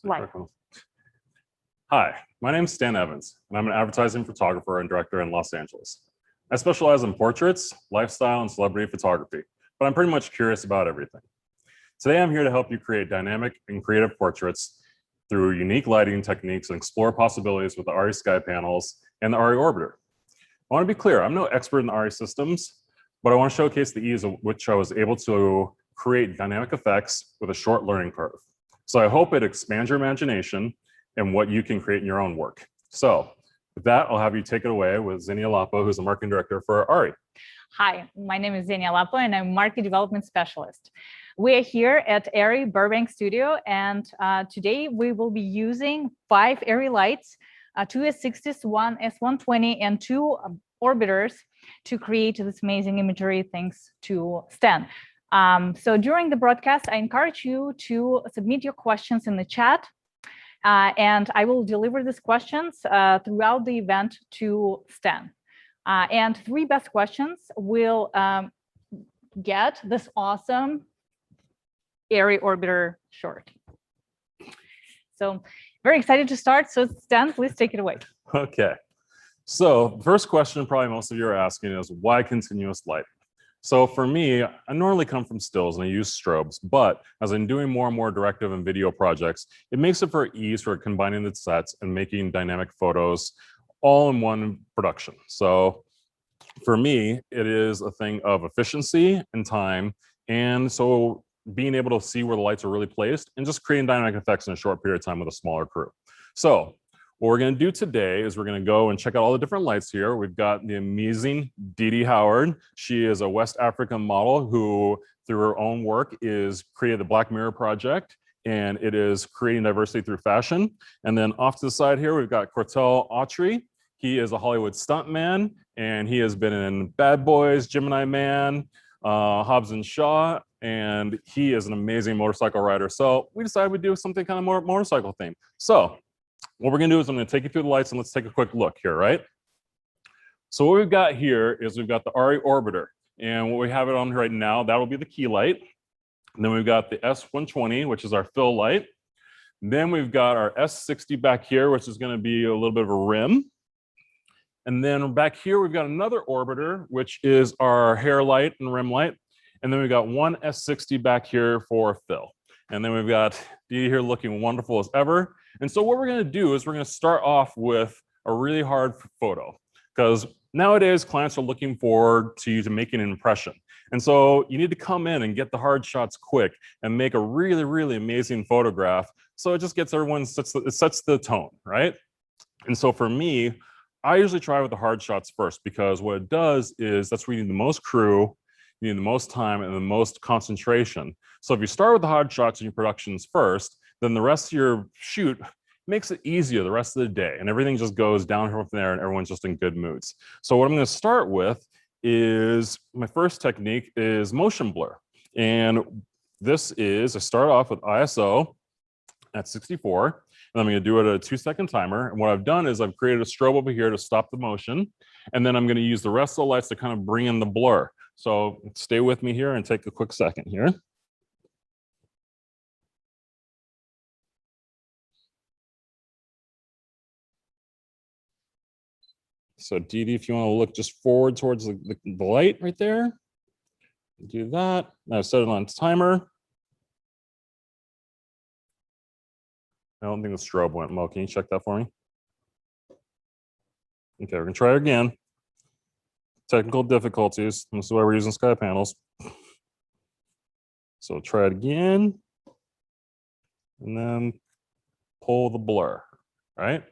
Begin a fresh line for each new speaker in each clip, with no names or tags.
Live.
Hi, my name is Stan Evans, and I'm an advertising photographer and director in Los Angeles. I specialize in portraits, lifestyle, and celebrity photography, but I'm pretty much curious about everything. Today, I'm here to help you create dynamic and creative portraits through unique lighting techniques and explore possibilities with the Arri Sky panels and the Arri Orbiter. I want to be clear, I'm no expert in the Arri systems, but I want to showcase the ease of which I was able to create dynamic effects with a short learning curve. So I hope it expands your imagination and what you can create in your own work. So with that, I'll have you take it away with Xenia Lapo, who's the marketing director for Arri.
Hi, my name is Xenia Lapo, and I'm market development specialist. We are here at Arri Burbank Studio, and today we will be using 5 Arri lights, 2 S60s, 1 S120, and 2 orbiters to create this amazing imagery thanks to Stan. So during the broadcast, I encourage you to submit your questions in the chat, and I will deliver these questions throughout the event to Stan. And 3 best questions will get this awesome Arri Orbiter short. So very excited to start. So Stan, please take it away.
Okay. So the first question probably most of you are asking is, why continuous light? So for me, I normally come from stills and I use strobes, but as I'm doing more and more directive and video projects, it makes it for ease for combining the sets and making dynamic photos all in one production. So for me, it is a thing of efficiency and time. And so being able to see where the lights are really placed and just creating dynamic effects in a short period of time with a smaller crew. So what we're going to do today is we're going to go and check out all the different lights here. We've got the amazing Didi Howard. She is a West African model who, through her own work, is created the Black Mirror Project, and it is creating diversity through fashion. And then off to the side here, we've got Cortel Autry. He is a Hollywood stuntman, and he has been in Bad Boys, Gemini Man, Hobbs and Shaw, and he is an amazing motorcycle rider. So we decided we'd do something kind of more motorcycle themed. So what we're going to do is I'm going to take you through the lights and let's take a quick look here, right? So what we've got here is we've got the Arri Orbiter, and what we have it on right now, that'll be the key light. And then we've got the S120, which is our fill light. And then we've got our S60 back here, which is going to be a little bit of a rim. And then back here, we've got another orbiter, which is our hair light and rim light. And then we've got one S60 back here for fill. And then we've got Didi here looking wonderful as ever. And so what we're going to do is we're going to start off with a really hard photo, because nowadays clients are looking forward to you to making an impression. And so you need to come in and get the hard shots quick and make a really, really amazing photograph. So it just gets everyone, it sets the tone, right? And so for me, I usually try with the hard shots first, because what it does is that's where you need the most crew, you need the most time and the most concentration. So if you start with the hard shots in your productions first, then the rest of your shoot makes it easier the rest of the day, and everything just goes downhill from there and everyone's just in good moods. So what I'm going to start with is, my first technique is motion blur. And this is, I start off with ISO at 64, and I'm going to do it at a 2-second timer. And what I've done is I've created a strobe over here to stop the motion. And then I'm going to use the rest of the lights to kind of bring in the blur. So stay with me here and take a quick second here. So Didi, if you want to look just forward towards the light right there, do that. Now set it on timer. I don't think the strobe went low. Can you check that for me? Okay, we're gonna try it again. Technical difficulties. This is why we're using sky panels. So try it again. And then pull the blur, right?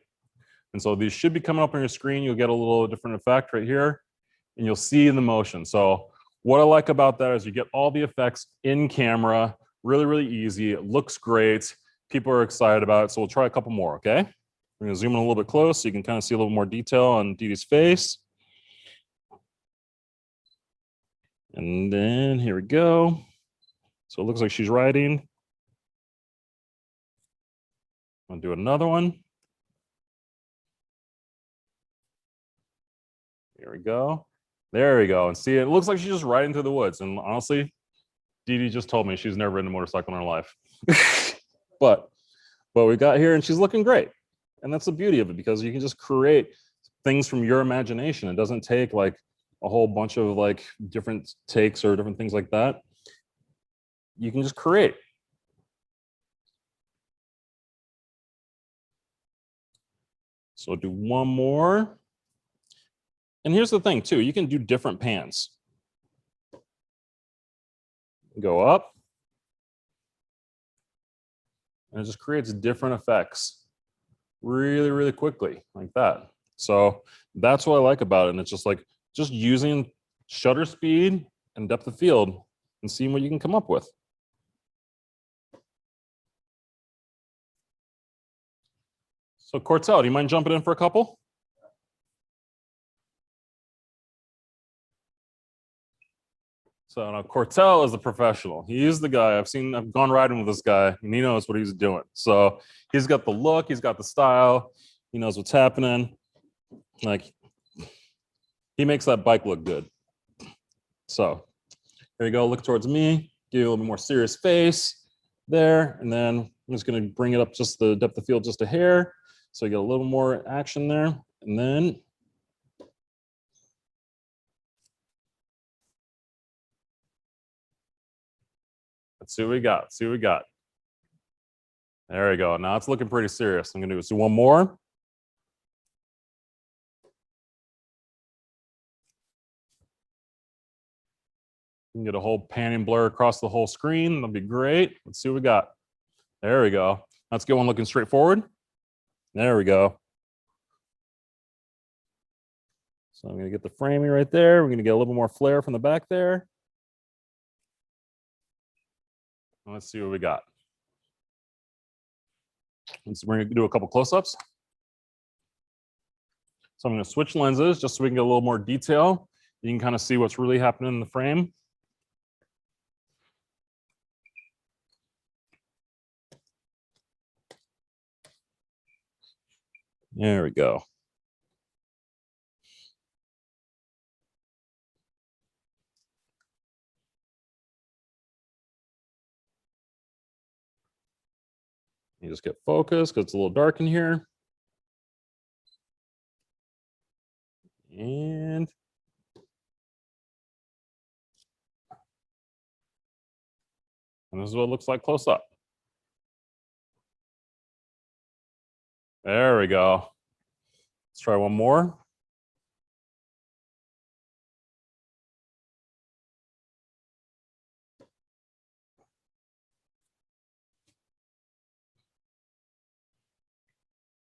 And so these should be coming up on your screen. You'll get a little different effect right here, and you'll see the motion. So what I like about that is you get all the effects in camera, really, really easy. It looks great. People are excited about it. So we'll try a couple more, okay? We're gonna zoom in a little bit close so you can kind of see a little more detail on Didi's face. And then here we go. So it looks like she's riding. I'll do another one. Here we go. There we go. And see, it looks like she's just riding through the woods. And honestly, Didi just told me she's never ridden a motorcycle in her life. But But we got here and she's looking great. And that's the beauty of it, because you can just create things from your imagination. It doesn't take like a whole bunch of like different takes or different things like that. You can just create. So do one more. And here's the thing too, you can do different pans. Go up. And it just creates different effects really, really quickly like that. So that's what I like about it. And it's just like, just using shutter speed and depth of field and seeing what you can come up with. So Cortel, do you mind jumping in for a couple? So now Cortel is a professional. He is the guy. I've gone riding with this guy and he knows what he's doing. So he's got the look, he's got the style, he knows what's happening. Like, he makes that bike look good. So here you go, look towards me, give you a little bit more serious face there. And then I'm just gonna bring it up just the depth of field just a hair. So you get a little more action there. And then let's see what we got. See what we got. There we go. Now it's looking pretty serious. I'm gonna do one more. You can get a whole panning blur across the whole screen. That'll be great. Let's see what we got. There we go. Let's get one looking straight forward. There we go. So I'm gonna get the framing right there. We're gonna get a little bit more flare from the back there. Let's see what we got. We're gonna do a couple close-ups. So I'm gonna switch lenses just so we can get a little more detail. You can kind of see what's really happening in the frame. There we go. You just get focused because it's a little dark in here. And this is what it looks like close up. There we go. Let's try one more.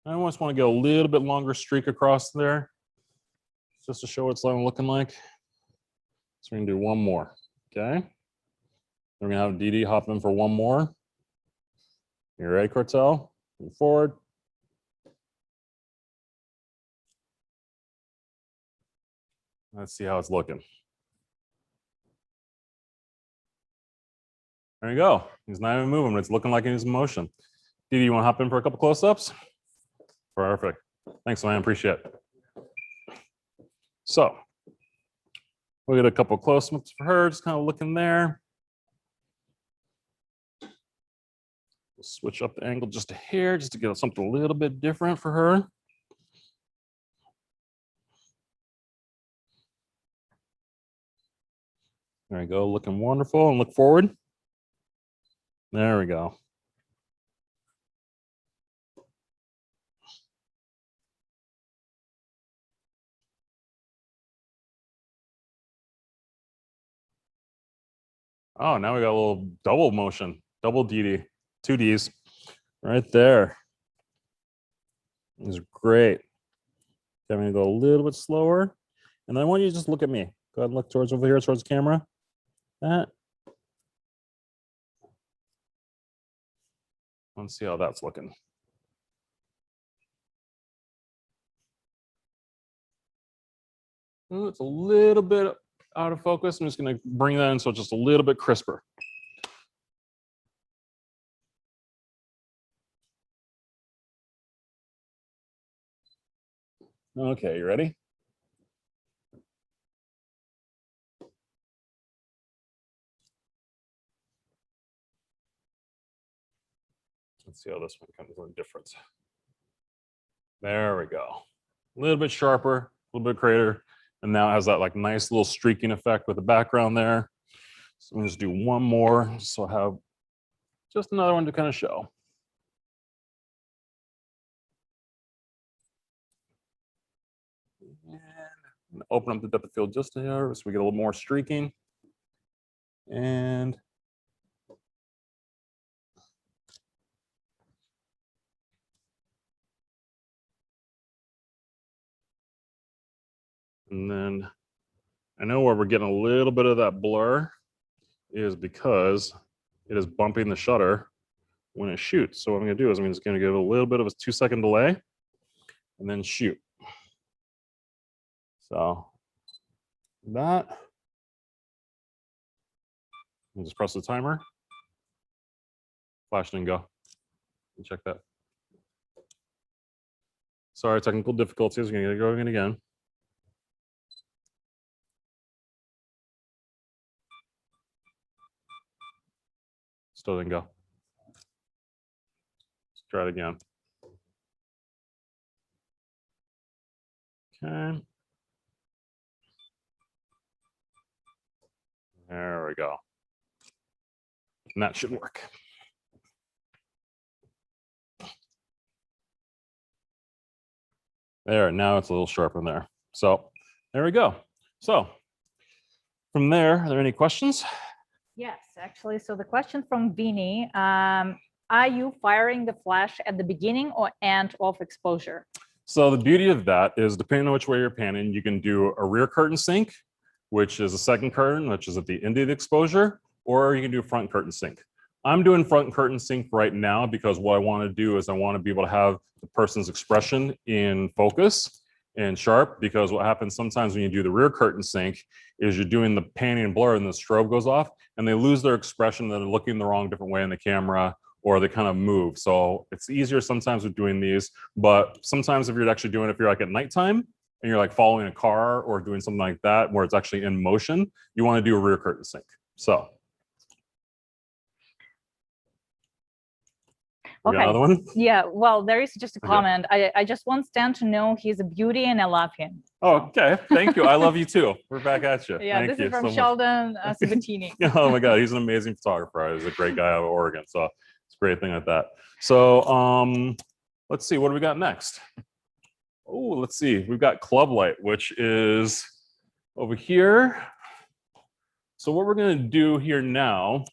I almost want to get a little bit longer streak across there just to show what it's looking like. So we're gonna do one more, okay? We're gonna have DD hop in for one more. You ready, Cortel? Move forward. Let's see how it's looking. There you go. He's not even moving, but it's looking like he's in motion. DD, you want to hop in for a couple close-ups? Perfect. Thanks, man. Appreciate it. So we'll get a couple close-ups for her, just kind of looking there. We'll switch up the angle just a hair, just to get something a little bit different for her. There we go, looking wonderful, and look forward. There we go. Oh, now we got a little double motion, double DD, 2Ds right there. It's great. I'm gonna go a little bit slower. And then I want you to just look at me. Go ahead and look towards over here, towards the camera. That. Let's see how that's looking. Ooh, it's a little bit out of focus. I'm just gonna bring that in so it's just a little bit crisper. Okay, you ready? Let's see how this one comes in different. There we go. A little bit sharper, a little bit greater, and now it has that like nice little streaking effect with the background there. So I'm gonna just do one more, so I have just another one to kind of show. And open up the depth of field just here so we get a little more streaking. And then I know where we're getting a little bit of that blur is because it is bumping the shutter when it shoots. So what I'm gonna do is I'm just gonna give it a little bit of a 2-second delay and then shoot. So that, and just press the timer. Flash didn't go. Check that. Sorry, technical difficulties. We're gonna get going again. Still didn't go. Let's try it again. Okay. There we go. And that should work. There, now it's a little sharper in there. So there we go. So from there, are there any questions?
Yes, actually. So the question from Vinny, are you firing the flash at the beginning or end of exposure?
So the beauty of that is depending on which way you're panning, you can do a rear curtain sync, which is a second curtain, which is at the end of the exposure, or you can do a front curtain sync. I'm doing front curtain sync right now because what I want to do is I want to be able to have the person's expression in focus and sharp, because what happens sometimes when you do the rear curtain sync is you're doing the panning and blur and the strobe goes off and they lose their expression. They're looking the wrong different way in the camera, or they kind of move. So it's easier sometimes with doing these, but sometimes if you're actually doing, if you're like at nighttime and you're like following a car or doing something like that where it's actually in motion, you want to do a rear curtain sync. So.
Okay.
Another one?
Yeah, well, there is just a comment. I just want Stan to know he's a beauty and I love him.
Oh, okay. Thank you. I love you too. We're back at you.
Yeah,
Thank
this
you
is from
so
Sheldon Sabatini.
Oh my God, he's an amazing photographer. He's a great guy out of Oregon. So it's a great thing like that. So let's see, what do we got next? Oh, let's see. We've got club light, which is over here. So what we're going to do here now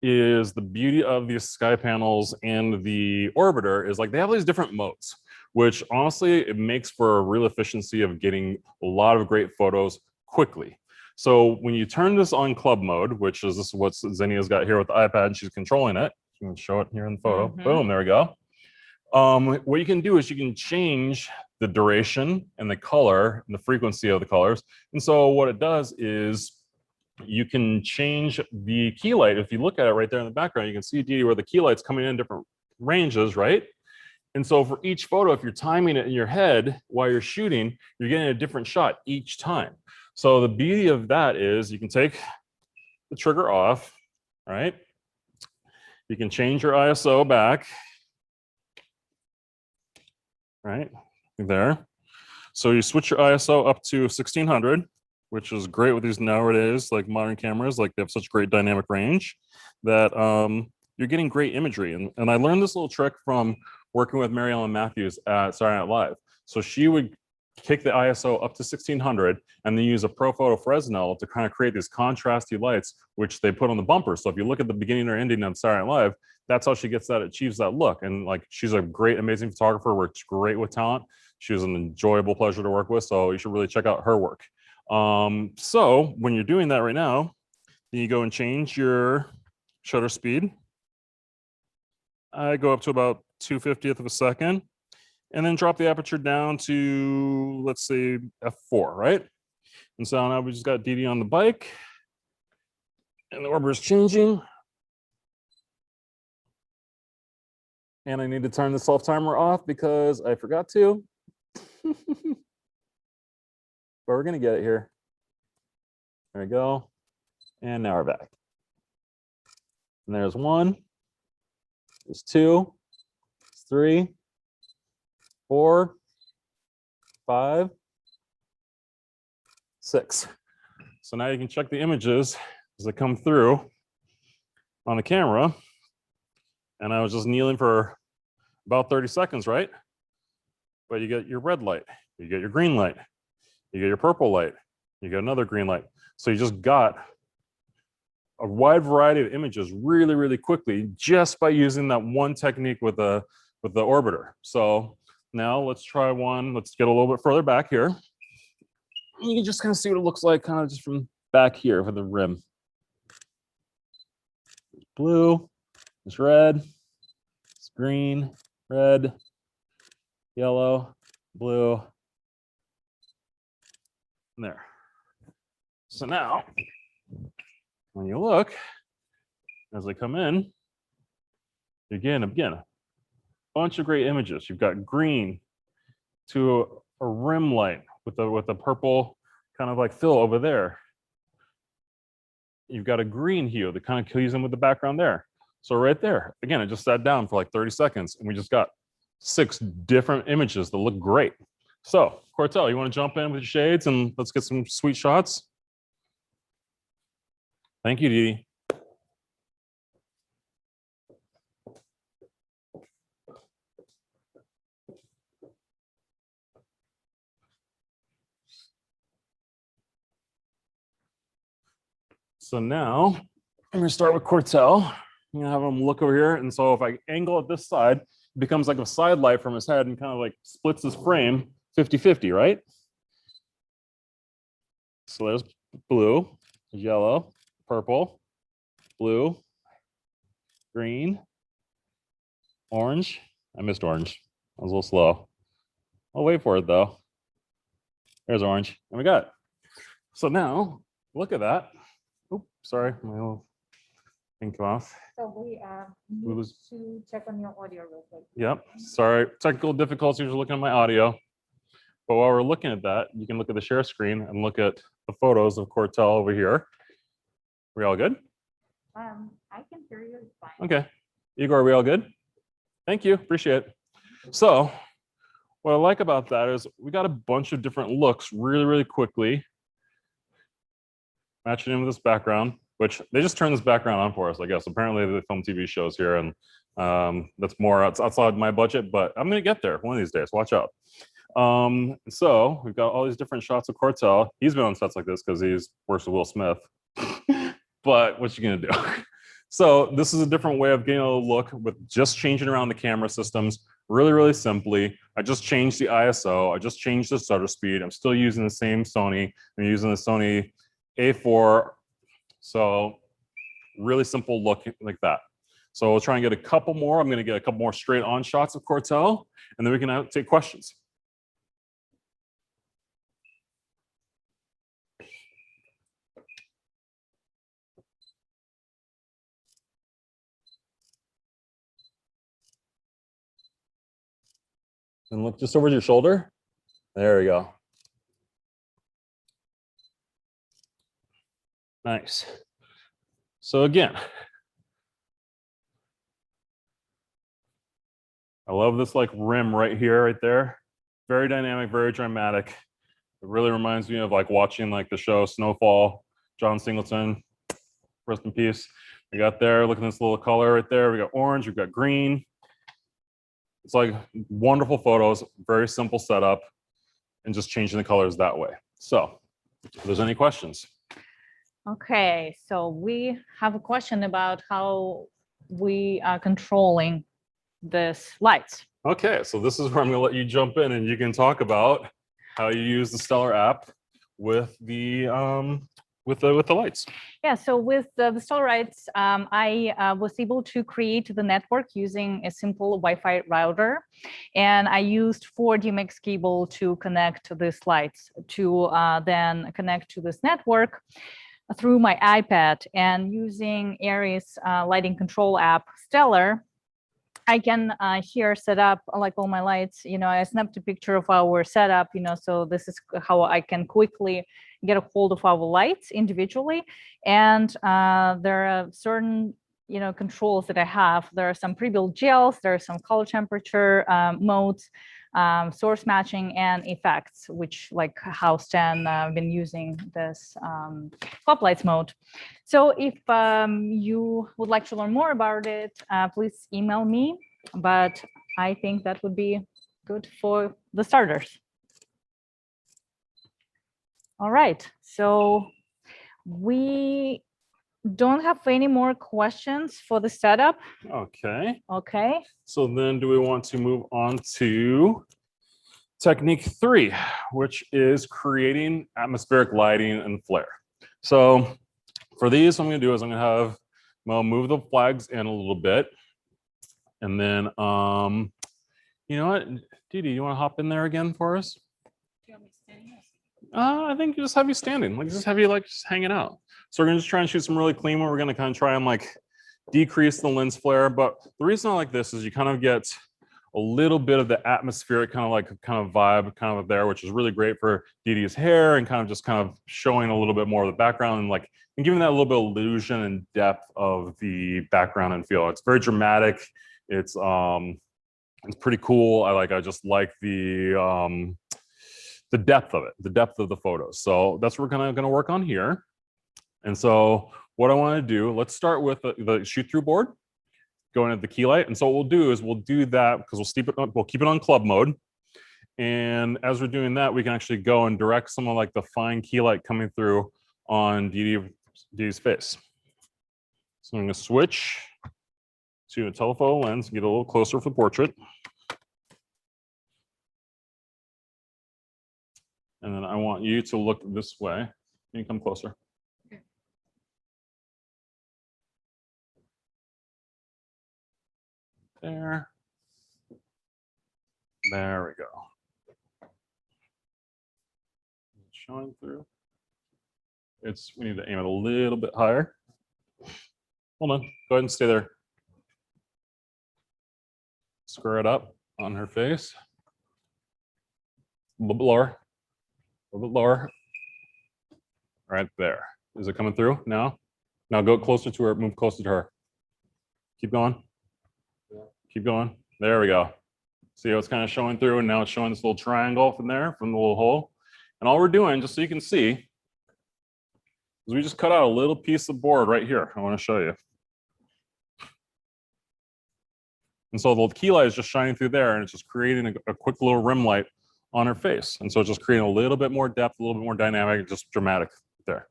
is the beauty of these sky panels and the orbiter is like they have these different modes, which honestly, it makes for a real efficiency of getting a lot of great photos quickly. So when you turn this on club mode, which is this is what Xenia's got here with the iPad, she's controlling it. You can show it here in the photo. Boom, there we go. What you can do is you can change the duration and the color and the frequency of the colors. And so what it does is you can change the key light. If you look at it right there in the background, you can see where the key light's coming in different ranges, right? And so for each photo, if you're timing it in your head while you're shooting, you're getting a different shot each time. So the beauty of that is you can take the trigger off, right? You can change your ISO back, right there. So you switch your ISO up to 1600, which is great with these nowadays, like modern cameras, like they have such great dynamic range that you're getting great imagery. And I learned this little trick from working with Mary Ellen Matthews at Saturday Night Live. So she would kick the ISO up to 1600 and then use a ProPhoto Fresnel to kind of create these contrasty lights, which they put on the bumper. So if you look at the beginning or ending of Saturday Night Live, that's how she gets that, achieves that look. And like, she's a great, amazing photographer, works great with talent. She was an enjoyable pleasure to work with. So you should really check out her work. So when you're doing that right now, then you go and change your shutter speed. I go up to about 2/50th of a second and then drop the aperture down to, let's say, f4, right? And so now we just got Didi on the bike and the orbiter is changing. And I need to turn the self timer off because I forgot to. But we're gonna get it here. There we go. And now we're back. And there's one. There's 2, 3, 4, 5, 6. So now you can check the images as they come through on the camera. And I was just kneeling for about 30 seconds, right? But you get your red light, you get your green light, you get your purple light, you get another green light. So you just got a wide variety of images really, really quickly just by using that one technique with the orbiter. So now let's try one. Let's get a little bit further back here. You can just kind of see what it looks like kind of just from back here for the rim. There's blue, there's red, it's green, red, yellow, blue, and there. So now, when you look, as they come in, again, a bunch of great images. You've got green to a rim light with a purple kind of like fill over there. You've got a green hue that kind of cues in with the background there. So right there, again, I just sat down for like 30 seconds and we just got 6 different images that look great. So Cortel, you want to jump in with your shades and let's get some sweet shots? Thank you, Dee. So now I'm gonna start with Cortel. I'm gonna have him look over here. And so if I angle it this side, it becomes like a side light from his head and kind of like splits his frame 50-50, right? So there's blue, yellow, purple, blue, green, orange. I missed orange. I was a little slow. I'll wait for it though. There's orange. And we got it. So now look at that. Oops, sorry, my little thing came off.
So we need to check on your audio real quick.
Yep, sorry, technical difficulties. We're looking at my audio. But while we're looking at that, you can look at the share screen and look at the photos of Cortel over here. We all good?
I can hear you fine.
Okay. Igor, are we all good? Thank you, appreciate it. So what I like about that is we got a bunch of different looks really, really quickly. Matching in with this background, which they just turned this background on for us, I guess. Apparently they film TV shows here and that's more outside my budget, but I'm gonna get there one of these days, watch out. So we've got all these different shots of Cortel. He's been on sets like this because he's works with Will Smith, but what you gonna do? So this is a different way of getting a look with just changing around the camera systems really, really simply. I just changed the ISO. I just changed the shutter speed. I'm still using the same Sony. I'm using the Sony A4. So really simple look like that. So we'll try and get a couple more. I'm going to get a couple more straight on shots of Cortel, and then we can take questions. And look just over your shoulder. There we go. Nice. So again, I love this like rim right here, right there. Very dynamic, very dramatic. It really reminds me of like watching like the show Snowfall, John Singleton, rest in peace. We got there, look at this little color right there. We got orange, we've got green. It's like wonderful photos, very simple setup, and just changing the colors that way. So if there's any questions.
Okay, so we have a question about how we are controlling this lights.
Okay, so this is where I'm gonna let you jump in and you can talk about how you use the Stellar app with the lights.
Yeah, so with the Stellar lights, I was able to create the network using a simple Wi-Fi router, and I used 4 DMX cable to connect these lights to then connect to this network through my iPad. And using Arri's lighting control app, Stellar, I can here set up like all my lights. You know, I snapped a picture of our setup, you know, so this is how I can quickly get a hold of our lights individually. And there are certain controls that I have. There are some pre-built gels, there are some color temperature modes, source matching, and effects, which like how Stan been using this club lights mode. So if you would like to learn more about it, please email me, but I think that would be good for the starters. All right, so we don't have any more questions for the setup.
Okay.
Okay.
So then do we want to move on to technique 3, which is creating atmospheric lighting and flare. So for these, what I'm going to do is I'm going to have Mo move the flags in a little bit. And then, you know what, Didi, you want to hop in there again for us?
Do you want me standing?
I think just have you standing, like just have you like just hanging out. So we're gonna just try and shoot some really clean one. We're gonna kind of try and like decrease the lens flare. But the reason I like this is you kind of get a little bit of the atmospheric kind of vibe kind of there, which is really great for Didi's hair and kind of showing a little bit more of the background and giving that a little bit of illusion and depth of the background and feel. It's very dramatic. It's pretty cool. I just like the depth of it, the depth of the photos. So that's what we're kind of going to work on here. And so what I want to do, let's start with the shoot through board, going at the key light. And so what we'll do is we'll do that because we'll keep it on club mode. And as we're doing that, we can actually go and direct some of like the fine key light coming through on Didi's face. So I'm going to switch to a telephoto lens and get a little closer for the portrait. And then I want you to look this way. Can you come closer?
Okay.
There. There we go. Showing through. We need to aim it a little bit higher. Hold on. Go ahead and stay there. Square it up on her face. A little bit lower. A little bit lower. Right there. Is it coming through now? Now go closer to her, move closer to her. Keep going. Keep going. There we go. See how it's kind of showing through, and now it's showing this little triangle from there, from the little hole. And all we're doing, just so you can see, is we just cut out a little piece of board right here. I want to show you. And so the key light is just shining through there, and it's just creating a quick little rim light on her face. And so it's just creating a little bit more depth, a little bit more dynamic, just dramatic there.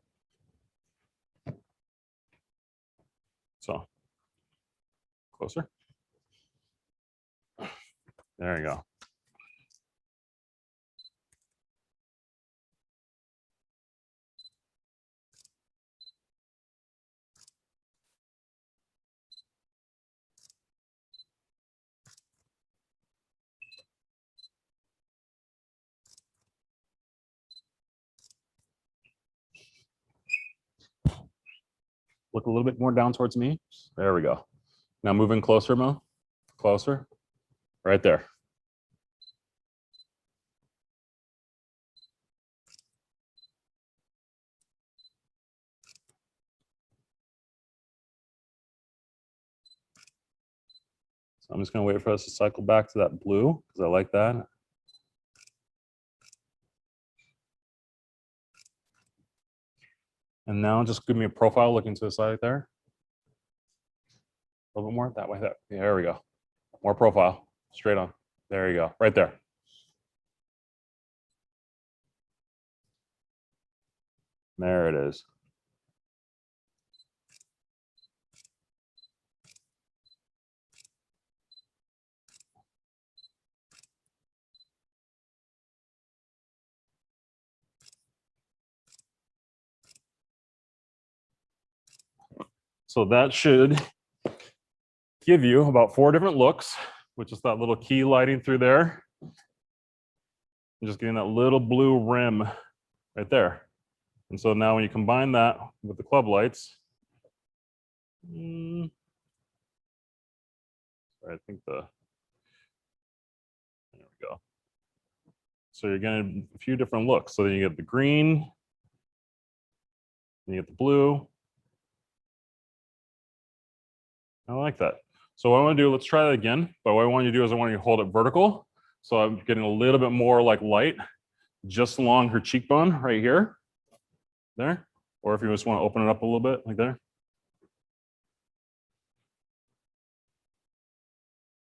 So closer. There you go. Look a little bit more down towards me. There we go. Now moving closer, Mo. Closer. Right there. So I'm just going to wait for us to cycle back to that blue because I like that. And now just give me a profile looking to the side there. A little bit more that way. There we go. More profile. Straight on. There you go. Right there. There it is. So that should give you about 4 different looks, which is that little key lighting through there. And just getting that little blue rim right there. And so now when you combine that with the club lights, I think there we go. So you're getting a few different looks. So then you get the green, then you get the blue, I like that. So what I want to do, let's try that again. But what I want you to do is I want you to hold it vertical. So I'm getting a little bit more like light just along her cheekbone right here, there. Or if you just want to open it up a little bit like there.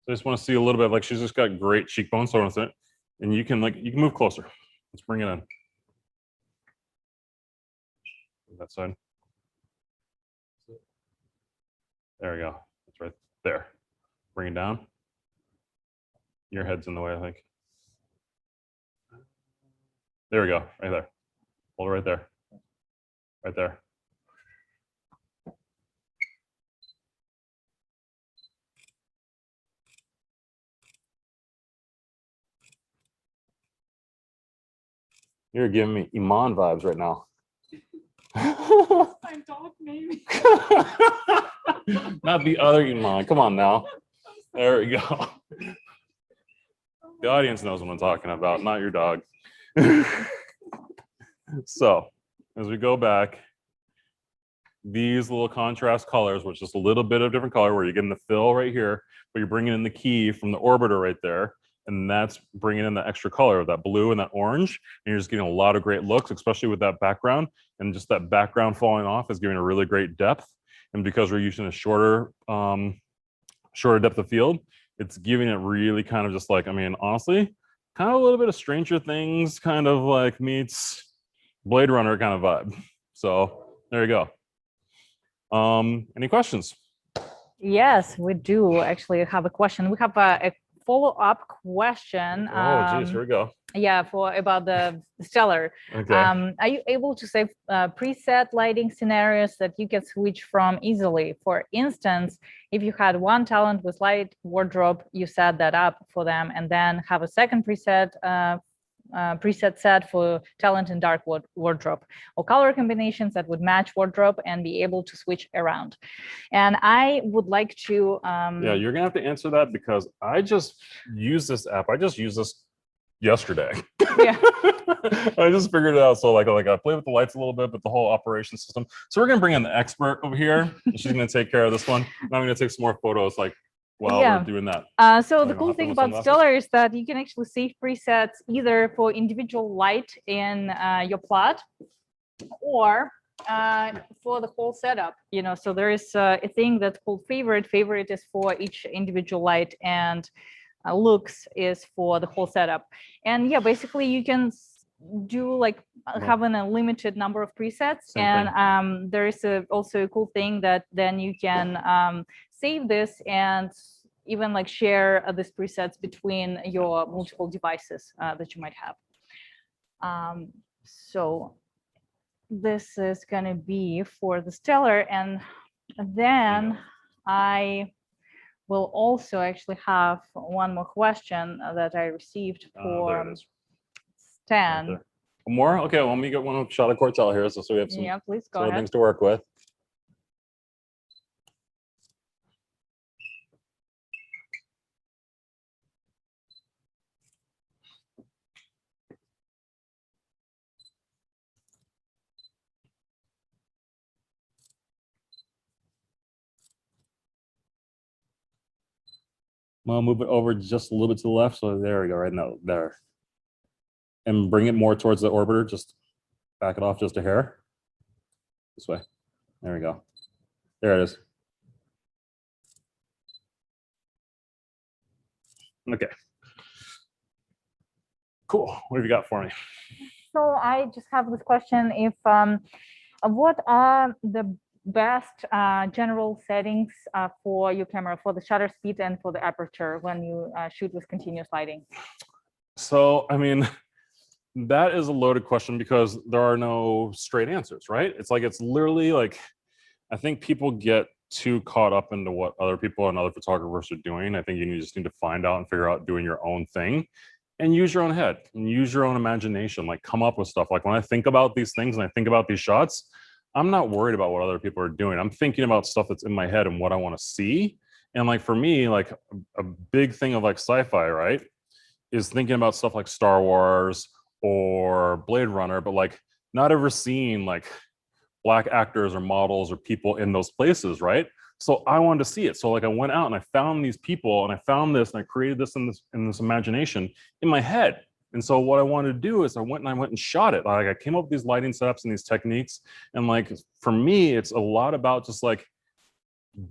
So I just want to see a little bit, like she's just got great cheekbones. So I want to, and you can move closer. Let's bring it in. That side. There we go. That's right there. Bring it down. Your head's in the way, I think. There we go, right there. Hold it right there. Right there. You're giving me Iman vibes right now.
My dog, maybe.
Not the other Iman. Come on now. There we go. The audience knows what I'm talking about, not your dog. So, as we go back, these little contrast colors, which is a little bit of different color, where you're getting the fill right here, but you're bringing in the key from the orbiter right there, and that's bringing in the extra color, that blue and that orange, and you're just getting a lot of great looks, especially with that background, and just that background falling off is giving a really great depth. And because we're using a shorter depth of field, it's giving it really kind of just like, I mean, honestly, kind of a little bit of Stranger Things kind of like meets Blade Runner kind of vibe. So there you go. Any questions?
Yes, we do actually have a question. We have a follow-up question.
Oh, geez, here we go.
Yeah, about the stellar.
Okay.
Are you able to save preset lighting scenarios that you can switch from easily? For instance, if you had one talent with light wardrobe, you set that up for them, and then have a second preset set for talent in dark wardrobe, or color combinations that would match wardrobe and be able to switch around. And I would like to
yeah, you're gonna have to answer that, because I just use this app. I just used this yesterday.
Yeah.
I just figured it out. So like I play with the lights a little bit, but the whole operation system. So we're gonna bring in the expert over here. She's gonna take care of this one. And I'm gonna take some more photos like while we're doing that.
So the cool thing about Stellar is that you can actually save presets either for individual light in your plot, or for the whole setup. So there is a thing that's called favorite. Favorite is for each individual light, and looks is for the whole setup. And yeah, basically you can do like having a limited number of presets. And there is also a cool thing that then you can save this and even like share these presets between your multiple devices that you might have. So this is going to be for the Stellar, and then I will also actually have one more question that I received for Stan.
Right, more? Okay, well, let me get one shot of Cortel here, so we have some,
please go ahead.
Things to work with. I'll move it over just a little bit to the left. So there we go, right now, there. And bring it more towards the orbiter, just back it off just a hair. This way. There we go. There it is. Okay. Cool. What have you got for me?
So I just have this question: if what are the best general settings for your camera, for the shutter speed and for the aperture when you shoot with continuous lighting?
So, I mean, that is a loaded question, because there are no straight answers, right? It's literally like, I think people get too caught up into what other people and other photographers are doing. I think you just need to find out and figure out doing your own thing, and use your own head and use your own imagination. Like, come up with stuff. Like, when I think about these things and I think about these shots, I'm not worried about what other people are doing. I'm thinking about stuff that's in my head and what I want to see. And like, for me, like a big thing of like sci-fi, right, is thinking about stuff like Star Wars or Blade Runner, but like not ever seeing like Black actors or models or people in those places, right? So I wanted to see it. So like I went out and I found these people and I found this and I created this in this imagination in my head. And so what I wanted to do is I went and shot it. Like I came up with these lighting setups and these techniques. And like for me, it's a lot about just like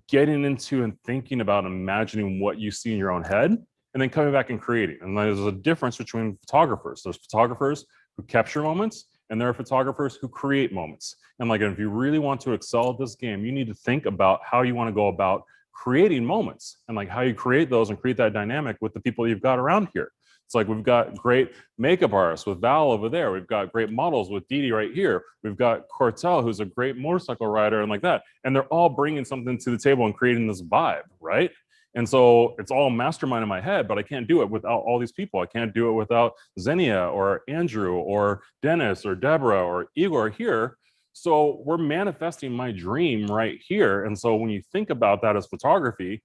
getting into and thinking about imagining what you see in your own head and then coming back and creating. And there's a difference between photographers. There's photographers who capture moments and there are photographers who create moments. And like, if you really want to excel at this game, you need to think about how you want to go about creating moments and like how you create those and create that dynamic with the people you've got around here. It's like we've got great makeup artists with Val over there. We've got great models with Dee Dee right here. We've got Cortel, who's a great motorcycle rider and like that. And they're all bringing something to the table and creating this vibe, right? And so it's all mastermind in my head, but I can't do it without all these people. I can't do it without Xenia or Andrew or Dennis or Deborah or Igor here. So we're manifesting my dream right here. And so when you think about that as photography,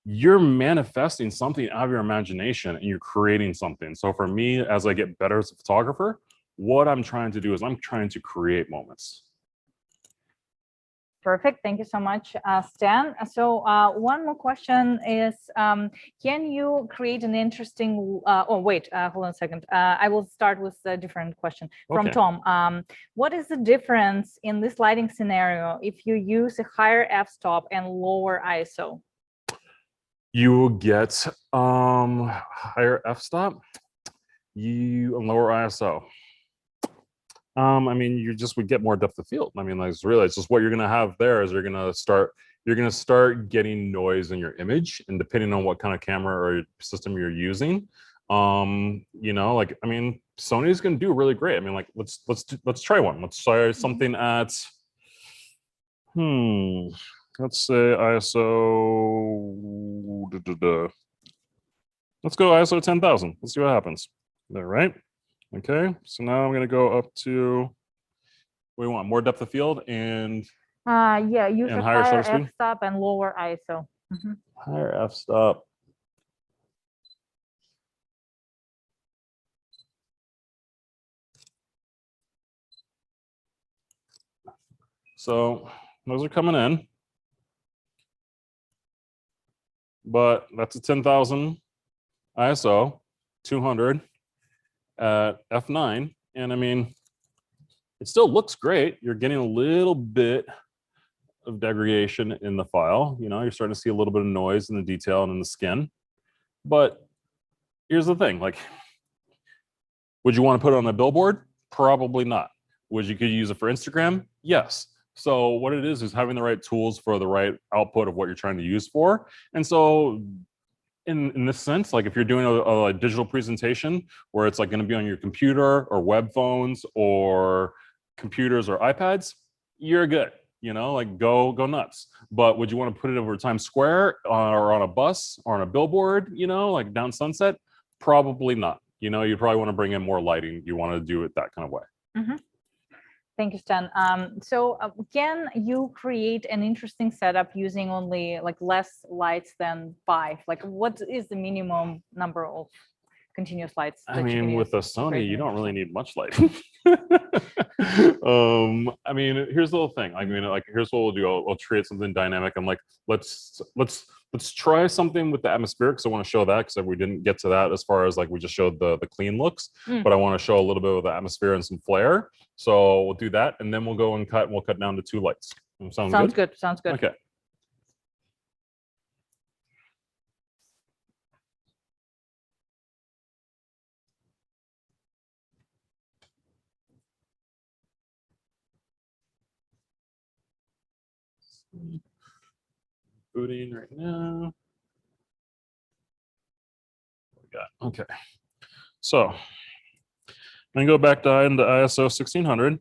you're manifesting something out of your imagination and you're creating something. So for me, as I get better as a photographer, what I'm trying to do is I'm trying to create moments.
Perfect. Thank you so much, Stan. So one more question is, can you create an interesting, oh, wait, hold on a second. I will start with a different question from Tom. What is the difference in this lighting scenario if you use a higher f-stop and lower ISO?
You will get higher f-stop, you lower ISO. I mean, you just would get more depth of field. I mean, like, it's just what you're gonna have there is you're gonna start getting noise in your image, and depending on what kind of camera or system you're using, you know, like, I mean, Sony's gonna do really great. I mean, like, let's try one. Let's try something at, let's say ISO, let's go ISO 10,000. Let's see what happens. There, right? Okay, so now I'm gonna go up to, what do we want? More depth of field and
yeah, use a higher
shutter speed?
f-stop and lower ISO.
Higher f-stop. So those are coming in, but that's a 10,000 ISO, 200 at f9, and I mean, it still looks great. You're getting a little bit of degradation in the file. You know, you're starting to see a little bit of noise in the detail and in the skin. But here's the thing, like, would you want to put it on a billboard? Probably not. Would you could use it for Instagram? Yes. So what it is having the right tools for the right output of what you're trying to use for. And so in this sense, like if you're doing a digital presentation where it's like going to be on your computer or web phones or computers or iPads, you're good. You know, like go nuts. But would you want to put it over Times Square or on a bus or on a billboard, you know, like down Sunset? Probably not. You know, you probably want to bring in more lighting. You want to do it that kind of way.
Thank you, Stan. So can you create an interesting setup using only like less lights than 5? Like what is the minimum number of continuous lights?
I mean, with a Sony, you don't really need much lighting. I mean, here's the little thing. I mean, like, here's what we'll do. I'll create something dynamic. I'm like, let's try something with the atmospheric. So I want to show that because we didn't get to that as far as like we just showed the clean looks, but I want to show a little bit of the atmosphere and some flair. So we'll do that, and then we'll go and cut. And we'll cut down to 2 lights. Sounds good.
Sounds good.
Okay. Booting right now. Okay, so I'm gonna go back to into ISO 1600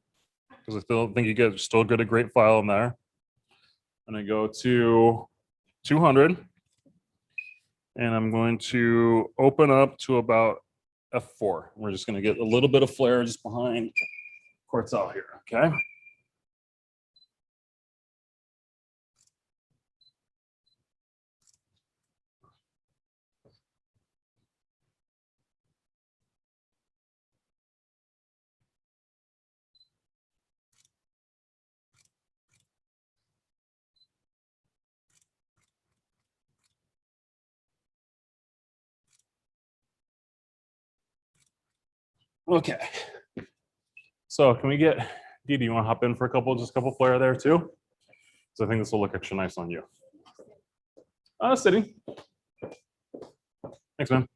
because I still think you guys still get a great file in there. I'm gonna go to 200, and I'm going to open up to about f4. We're just gonna get a little bit of flare just behind Quartz-out here. Okay. Okay. So can we get, Dee, do you want to hop in for just a couple flare there too? So I think this will look extra nice on you. Sitting. Thanks, man.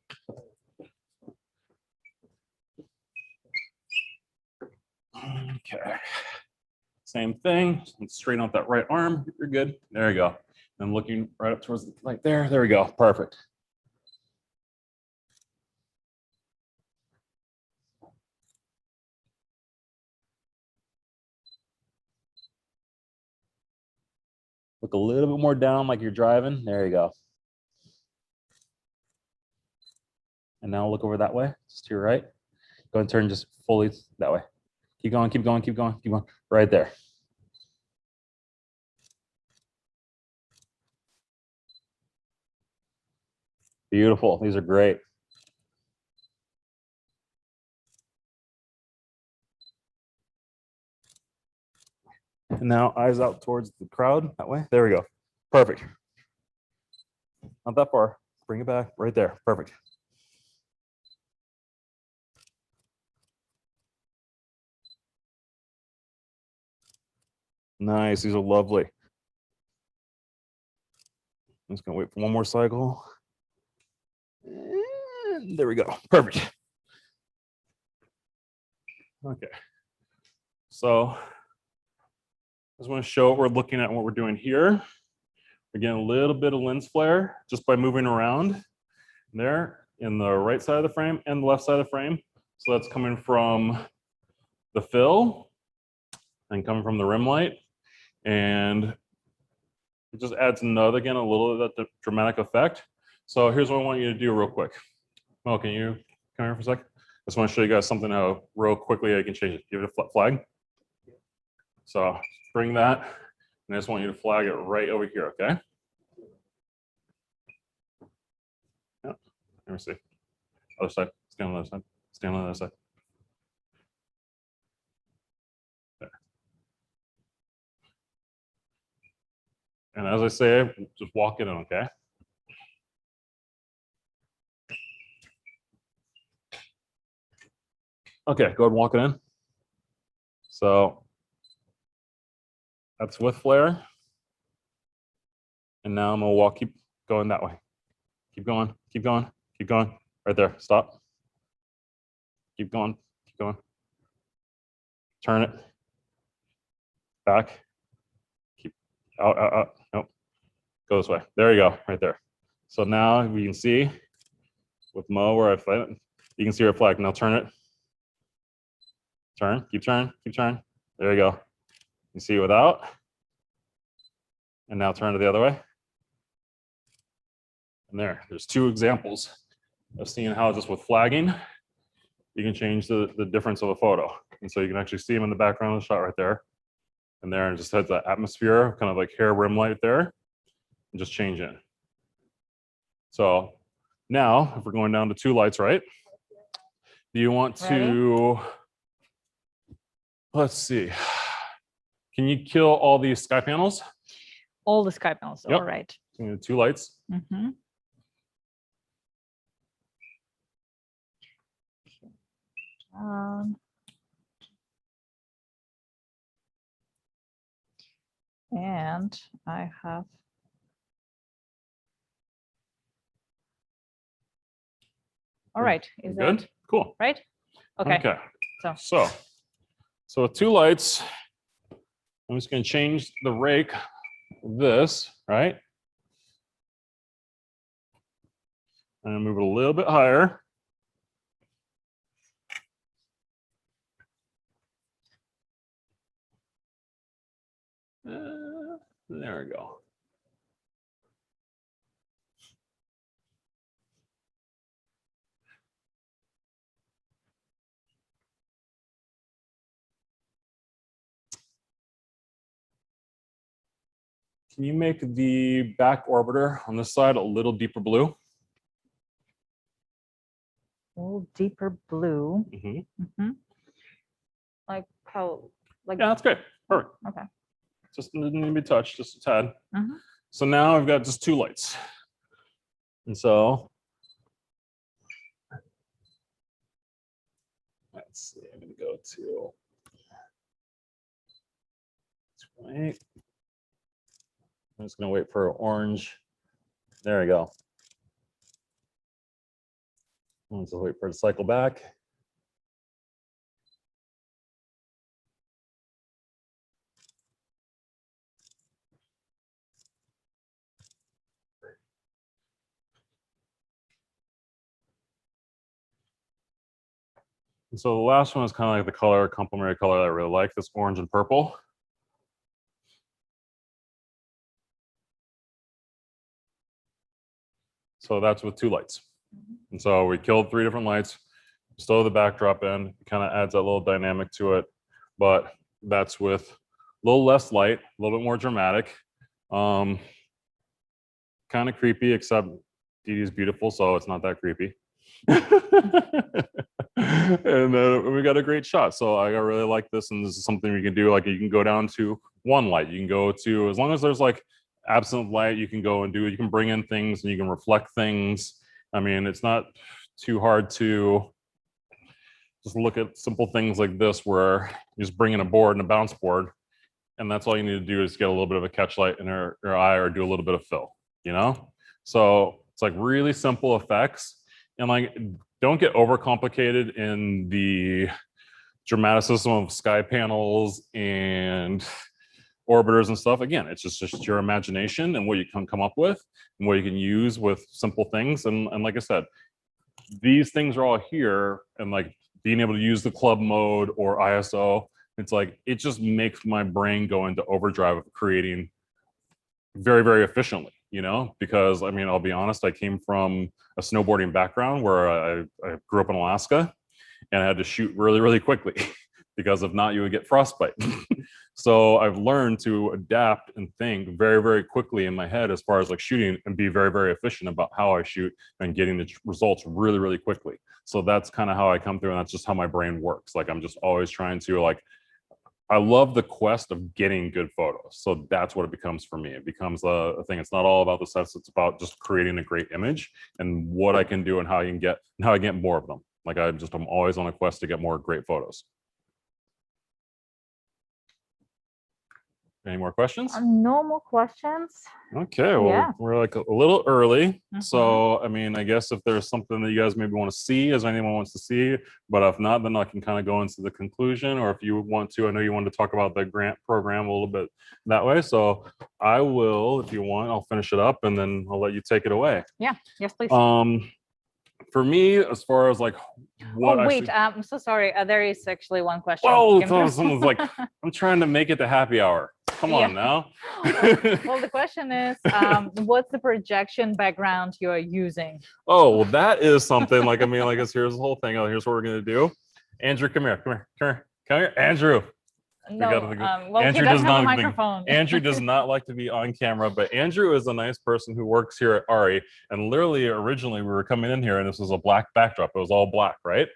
Okay. Same thing. Straighten out that right arm. You're good. There you go. And looking right up towards the light there. There we go. Perfect. Look a little bit more down like you're driving. There you go. And now look over that way, just to your right. Go and turn just fully that way. Keep going, keep going, keep going, keep going. Right there. Beautiful. These are great. And now eyes out towards the crowd that way. There we go. Perfect. Not that far. Bring it back right there. Perfect. Nice. These are lovely. I'm just gonna wait for one more cycle. And there we go. Perfect. Okay. So I just want to show what we're looking at and what we're doing here. Again, a little bit of lens flare just by moving around there in the right side of the frame and the left side of the frame. So that's coming from the fill and coming from the rim light. And it just adds another, again, a little bit of that dramatic effect. So here's what I want you to do real quick. Well, can you come here for a sec? I just want to show you guys something how real quickly I can change it. Give it a flag. So bring that, and I just want you to flag it right over here, okay? Yeah. Let me see. Other side. Stand on the other side. Stand on the other side. There. And as I say, just walk it in, okay? Okay, go ahead and walk it in. So that's with flare. And now I'm gonna keep going that way. Keep going, keep going, keep going. Right there, stop. Keep going, keep going. Turn it. Back. Keep out. Nope. Go this way. There you go, right there. So now we can see with Mo where I flip it, you can see our flag. Now turn it. Turn, keep turning, keep turning. There you go. You see without. And now turn to the other way. And there's two examples of seeing how just with flagging, you can change the difference of a photo. And so you can actually see them in the background of the shot right there. And there, and just has that atmosphere, kind of like hair rim light there, and just change it. So now, if we're going down to 2 lights, right? Do you want to, let's see, can you kill all these sky panels?
All the sky panels,
Yep.
All right.
2 lights.
Mm-hmm. And I have all right. Is
good?
that
Cool.
right? Okay.
Okay.
So
with 2 lights, I'm just going to change the rake of this, right? And move it a little bit higher. There we go. Can you make the back orbiter on this side a little deeper blue?
a little deeper blue.
Mm-hmm.
Mm-hmm. Like how? Like
yeah, that's great. Perfect.
Okay.
Just didn't need to be touched, just a tad.
Mm-hmm.
So now I've got just 2 lights. And so let's see, I'm gonna go to white. I'm just gonna wait for orange. There we go. Let's wait for it to cycle back. And so the last one is kind of like the color, complementary color that I really like, this orange and purple. So that's with 2 lights. And so we killed 3 different lights, still the backdrop in, it kind of adds that little dynamic to it, but that's with a little less light, a little bit more dramatic. Kind of creepy, except Dee Dee's beautiful, so it's not that creepy. And we got a great shot. So I really like this, and this is something we can do. Like, you can go down to 1 light. You can go to, as long as there's like absent light, you can go and do it. You can bring in things and you can reflect things. I mean, it's not too hard to just look at simple things like this, where you just bring in a board and a bounce board, and that's all you need to do is get a little bit of a catch light in your eye, or do a little bit of fill, you know? So it's like really simple effects, and like, don't get overcomplicated in the dramaticism of sky panels and orbiters and stuff. Again, it's just your imagination and what you can come up with and what you can use with simple things. And like I said, these things are all here, and like being able to use the club mode or ISO, it's like, it just makes my brain go into overdrive of creating very, very efficiently, you know? Because I mean, I'll be honest, I came from a snowboarding background where I grew up in Alaska, and I had to shoot really, really quickly because if not, you would get frostbite. So I've learned to adapt and think very, very quickly in my head as far as like shooting, and be very, very efficient about how I shoot and getting the results really, really quickly. So that's kind of how I come through, and that's just how my brain works. Like, I'm just always trying to, like, I love the quest of getting good photos. So that's what it becomes for me. It becomes a thing. It's not all about the sets. It's about just creating a great image and what I can do and how I get more of them. Like, I'm always on a quest to get more great photos. Any more questions?
No more questions.
Okay, well,
Yeah.
we're like a little early. So, I mean, I guess if there's something that you guys maybe want to see, as anyone wants to see, but if not, then I can kind of go into the conclusion. Or if you want to, I know you wanted to talk about the grant program a little bit that way. So I will, if you want, I'll finish it up and then I'll let you take it away.
Yeah, yes, please.
For me, as far as like what
I'm so sorry. There is actually one question.
Whoa, someone's like, I'm trying to make it to happy hour. Come on now.
Well, the question is, what's the projection background you are using?
Oh, well, that is something. Like, I mean, like, here's the whole thing. Here's what we're gonna do. Andrew, come here, Andrew.
No, well,
Andrew
he doesn't have a microphone.
Andrew does not like to be on camera, but Andrew is a nice person who works here at Arri. And literally, originally, we were coming in here and this was a black backdrop. It was all black, right?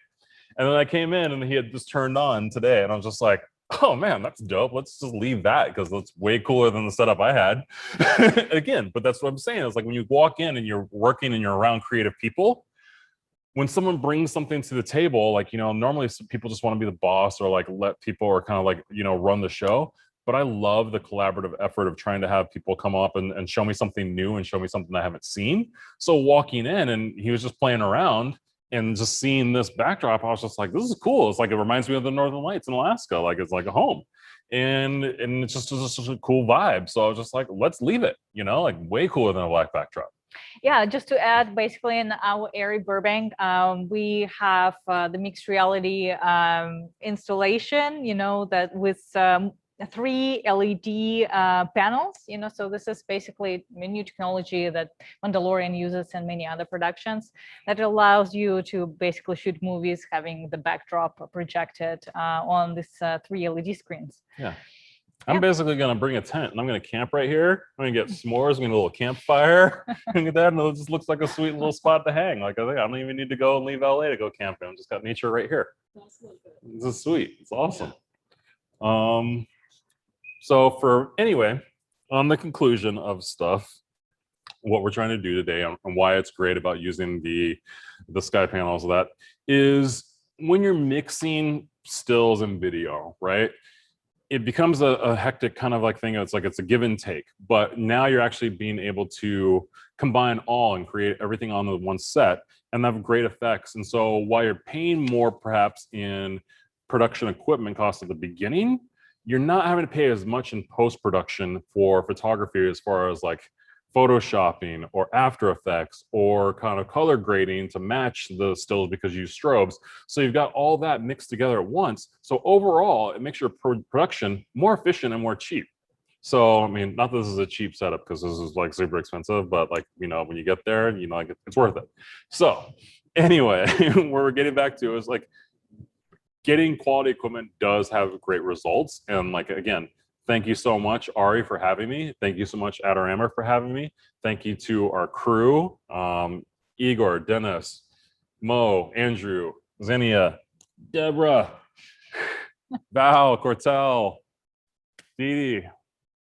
And then I came in and he had just turned on today, and I was just like, oh man, that's dope. Let's just leave that because that's way cooler than the setup I had. Again, but that's what I'm saying. It's like when you walk in and you're working and you're around creative people, when someone brings something to the table, like, you know, normally people just want to be the boss or like let people or kind of like, you know, run the show. But I love the collaborative effort of trying to have people come up and show me something new and show me something I haven't seen. So walking in and he was just playing around and just seeing this backdrop, I was just like, this is cool. It's like, it reminds me of the Northern Lights in Alaska. Like, it's like a home. And it's just a cool vibe. So I was just like, let's leave it, you know, like way cooler than a black backdrop.
Yeah, just to add, basically in our Arri Burbank, we have the mixed reality installation, you know, that with 3 LED panels, you know, so this is basically a new technology that Mandalorian uses and many other productions that allows you to basically shoot movies having the backdrop projected on these 3 LED screens.
Yeah. I'm basically going to bring a tent and I'm going to camp right here. I'm going to get s'mores, I'm going to get a little campfire and get that. And it just looks like a sweet little spot to hang. Like, I think I don't even need to go and leave LA to go camping. I've just got nature right here. This is sweet. It's awesome. So anyway, on the conclusion of stuff, what we're trying to do today and why it's great about using the sky panels, that is when you're mixing stills and video, right, it becomes a hectic kind of like thing. It's like it's a give and take, but now you're actually being able to combine all and create everything on the one set and have great effects. And so while you're paying more perhaps in production equipment costs at the beginning, you're not having to pay as much in post-production for photography as far as like photoshopping or After Effects or kind of color grading to match the stills because you use strobes. So you've got all that mixed together at once. So overall, it makes your production more efficient and more cheap. So, I mean, not that this is a cheap setup because this is like super expensive, but like, you know, when you get there, you know, like it's worth it. So anyway, where we're getting back to is like getting quality equipment does have great results. And like, again, thank you so much, Ari, for having me. Thank you so much, Adorama, for having me. Thank you to our crew, Igor, Dennis, Mo, Andrew, Xenia, Deborah, Val, Cortel, Didi.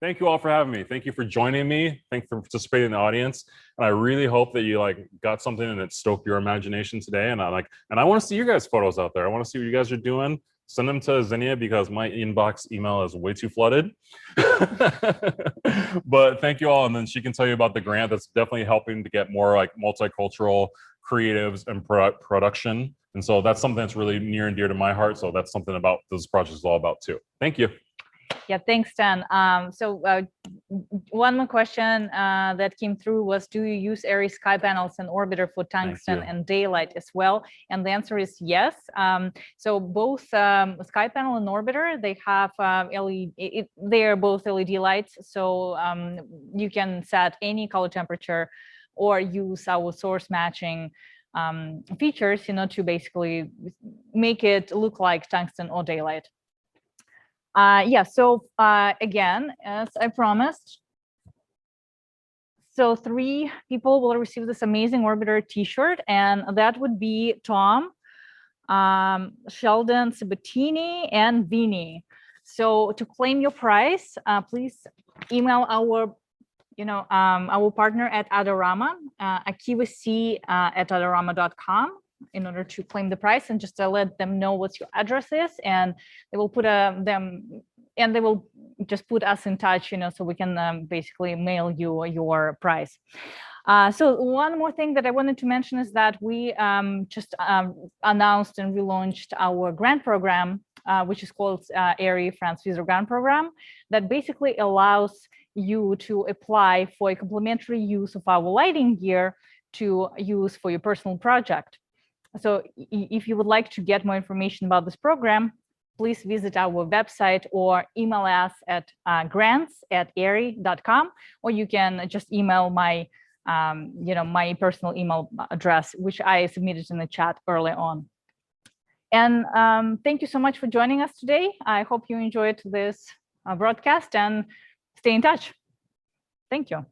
Thank you all for having me. Thank you for joining me. Thank you for participating in the audience. And I really hope that you like got something and it stoked your imagination today. And I want to see you guys' photos out there. I want to see what you guys are doing. Send them to Xenia because my inbox email is way too flooded. But thank you all. And then she can tell you about the grant that's definitely helping to get more like multicultural creatives and production. And so that's something that's really near and dear to my heart. So that's something about this project is all about too. Thank you.
Yeah, thanks, Stan. One more question that came through was, do you use Arri sky panels and orbiter for tungsten and daylight as well? And the answer is yes. So both sky panel and orbiter, they have LED, they are both LED lights. So you can set any color temperature or use our source matching features, you know, to basically make it look like tungsten or daylight. Yeah, so again, as I promised, so 3 people will receive this amazing orbiter t-shirt, and that would be Tom, Sheldon Sabatini, and Vinny. So to claim your prize, please email our, our partner at Adorama, akivac@adorama.com, in order to claim the prize, and just to let them know what your address is, and they will put they will just put us in touch, you know, so we can basically mail you your prize. So one more thing that I wanted to mention is that we just announced and relaunched our grant program, which is called Arri France Visa Grant Program, that basically allows you to apply for a complimentary use of our lighting gear to use for your personal project. So if you would like to get more information about this program, please visit our website or email us at grants@arri.com, or you can just email my, my personal email address, which I submitted in the chat early on. And thank you so much for joining us today. I hope you enjoyed this broadcast, and stay in touch. Thank you.